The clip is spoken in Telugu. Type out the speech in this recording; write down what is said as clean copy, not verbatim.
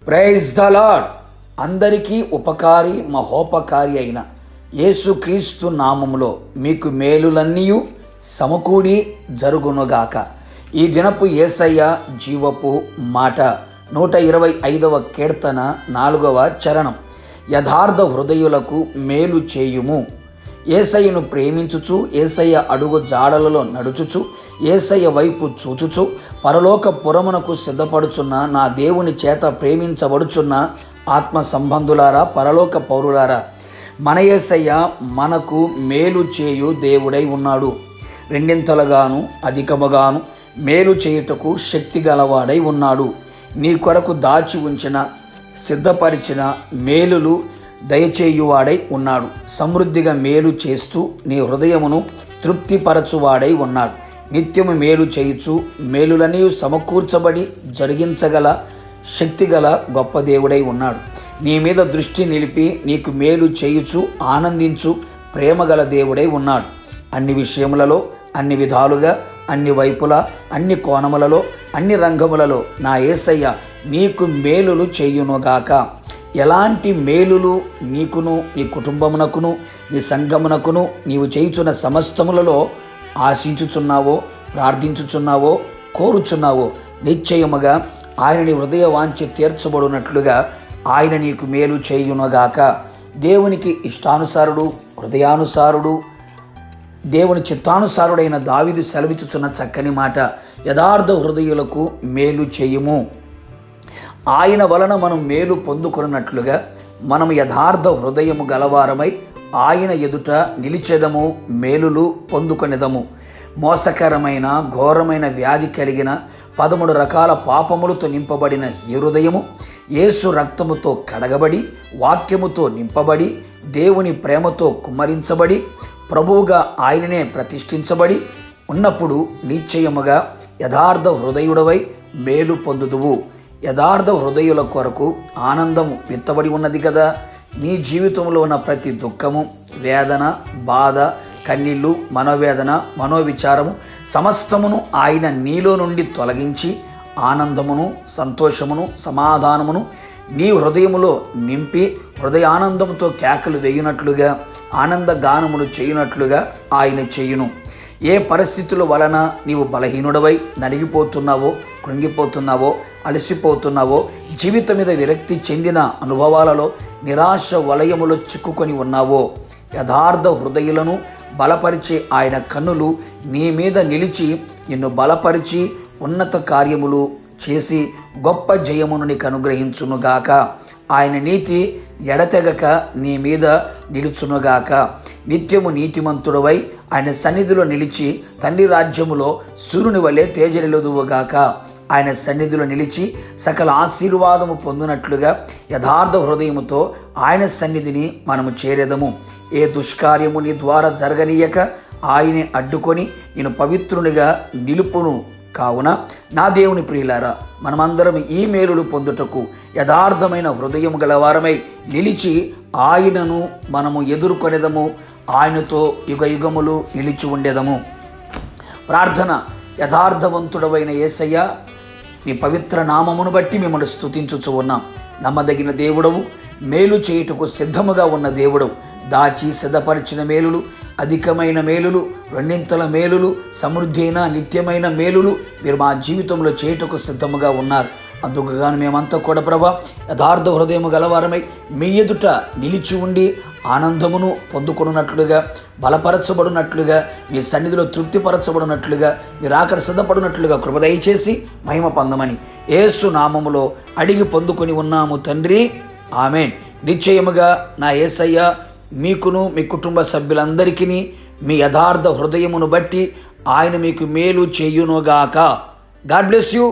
Praise the lord. అందరికీ ఉపకారి మహోపకారి అయిన యేసుక్రీస్తు నామములో మీకు మేలులన్నీ సమకూడి జరుగునుగాక. ఈ దినపు యేసయ్య జీవపు మాట 125వ కీర్తన 4వ చరణం. యథార్థ హృదయులకు మేలు చేయుము. యేసయ్యను ప్రేమించుచు, యేసయ్య అడుగు జాడలలో నడుచుచు, యేసయ్య వైపు చూచుచు, పరలోక పురమునకు సిద్ధపడుచున్న నా దేవుని చేత ప్రేమించబడుచున్న ఆత్మ సంబంధులారా, పరలోక పౌరులారా, మన యేసయ్య మనకు మేలు చేయు దేవుడై ఉన్నాడు. రెండింతలుగాను అధికముగాను మేలు చేయుటకు శక్తి గలవాడై ఉన్నాడు. నీ కొరకు దాచి ఉంచిన, సిద్ధపరిచిన మేలులు దయచేయువాడై ఉన్నాడు. సమృద్ధిగా మేలు చేస్తూ నీ హృదయమును తృప్తిపరచువాడై ఉన్నాడు. నిత్యము మేలు చేయుచు, మేలులన్నీ సమకూర్చబడి జరిగించగల శక్తిగల గొప్ప దేవుడై ఉన్నాడు. నీ మీద దృష్టి నిలిపి నీకు మేలు చేయుచు ఆనందించు ప్రేమగల దేవుడై ఉన్నాడు. అన్ని విషయములలో, అన్ని విధాలుగా, అన్ని వైపులా, అన్ని కోణములలో, అన్ని రంగములలో నా యేసయ్య నీకు మేలులు చేయునుగాక. ఎలాంటి మేలులు నీకును, నీ కుటుంబమునకును, నీ సంఘమునకును నీవు చేయుచున్న సమస్తములలో ఆశించుచున్నావో, ప్రార్థించుచున్నావో, కోరుచున్నావో, నిశ్చయముగా ఆయన నీ హృదయ వాంఛ తీర్చబడినట్లుగా ఆయన నీకు మేలు చేయునుగాక. దేవునికి ఇష్టానుసారుడు, హృదయానుసారుడు, దేవుని చిత్తానుసారుడైన దావీదు సెలవిచ్చుచున్న చక్కని మాట, యథార్థ హృదయులకు మేలు చేయుము. ఆయన వలన మనం మేలు పొందుకున్నట్లుగా మనం యథార్థ హృదయము గలవారమై ఆయన ఎదుట నిలిచెదము, మేలులు పొందుకొనిదము. మోసకరమైన ఘోరమైన వ్యాధి కలిగిన 13 రకాల పాపములతో నింపబడిన ఈ హృదయము యేసు రక్తముతో కడగబడి, వాక్యముతో నింపబడి, దేవుని ప్రేమతో కుమ్మరించబడి, ప్రభువుగా ఆయననే ప్రతిష్ఠించబడి ఉన్నప్పుడు నిశ్చయముగా యథార్థ హృదయుడవై మేలు పొందుదువు. యథార్థ హృదయుల కొరకు ఆనందము విత్తబడి ఉన్నది కదా. నీ జీవితంలో ఉన్న ప్రతి దుఃఖము, వేదన, బాధ, కన్నీళ్ళు, మనోవేదన, మనోవిచారము సమస్తమును ఆయన నీలో నుండి తొలగించి ఆనందమును, సంతోషమును, సమాధానమును నీ హృదయములో నింపి హృదయానందంతో కేకలు వేయునట్లుగా, ఆనంద గానములు చేయునట్లుగా ఆయన చేయును. ఏ పరిస్థితుల వలన నీవు బలహీనుడవై నలిగిపోతున్నావో, కృంగిపోతున్నావో, అలసిపోతున్నావో, జీవితం మీద విరక్తి చెందిన అనుభవాలలో నిరాశ వలయములో చిక్కుకొని ఉన్నావో, యథార్థ హృదయులను బలపరిచే ఆయన కన్నులు నీ మీద నిలిచి నిన్ను బలపరిచి ఉన్నత కార్యములు చేసి గొప్ప జయమును నీకు అనుగ్రహించునుగాక. ఆయన నీతి ఎడతెగక నీ మీద నిలుచునుగాక. నిత్యము నీతిమంతుడవై ఆయన సన్నిధిలో నిలిచి తండ్రి రాజ్యములో సూర్యుని వలె తేజరిల్లుదువుగాక. ఆయన సన్నిధిలో నిలిచి సకల ఆశీర్వాదము పొందినట్లుగా యథార్థ హృదయముతో ఆయన సన్నిధిని మనము చేరేదము. ఏ దుష్కార్యము నీ ద్వారా జరగనీయక ఆయనే అడ్డుకొని నేను పవిత్రునిగా నిలుపును. కావున నా దేవుని ప్రియులారా, మనమందరం ఈ మేలులు పొందుటకు యథార్థమైన హృదయం గలవారమై నిలిచి ఆయనను మనము ఎదుర్కొనేదము. ఆయనతో యుగ యుగములు నిలిచి ఉండేదము. ప్రార్థన. యథార్థవంతుడవైన యేసయ్య, నీ పవిత్ర నామమును బట్టి మిమ్మల్ని స్తుతించుచు ఉన్నాం. నమ్మదగిన దేవుడవు, మేలు చేయుటకు సిద్ధముగా ఉన్న దేవుడవు. దాచి సిద్ధపరిచిన మేలులు, అధికమైన మేలులు, రెండింతల మేలులు, సమృద్ధి అయిన నిత్యమైన మేలులు మీరు మా జీవితంలో చేయుటకు సిద్ధముగా ఉన్నారు. అందుకుగాను మేమంతా కూడా ప్రభా యథార్థ హృదయము గలవారమై మీ ఎదుట నిలిచి ఉండి ఆనందమును పొందుకొనున్నట్లుగా, బలపరచబడినట్లుగా, మీ సన్నిధిలో తృప్తిపరచబడినట్లుగా, మీరు ఆకడ సిద్ధపడినట్లుగా కృప దయచేసి మహిమ పొందమని యేసు నామములో అడిగి పొందుకొని ఉన్నాము తండ్రి. ఆమేన్. నిశ్చయముగా నా యేసయ్య మీకును, మీ కుటుంబ సభ్యులందరికీ మీ యథార్థ హృదయమును బట్టి ఆయన మీకు మేలు చేయునుగాక. God bless you.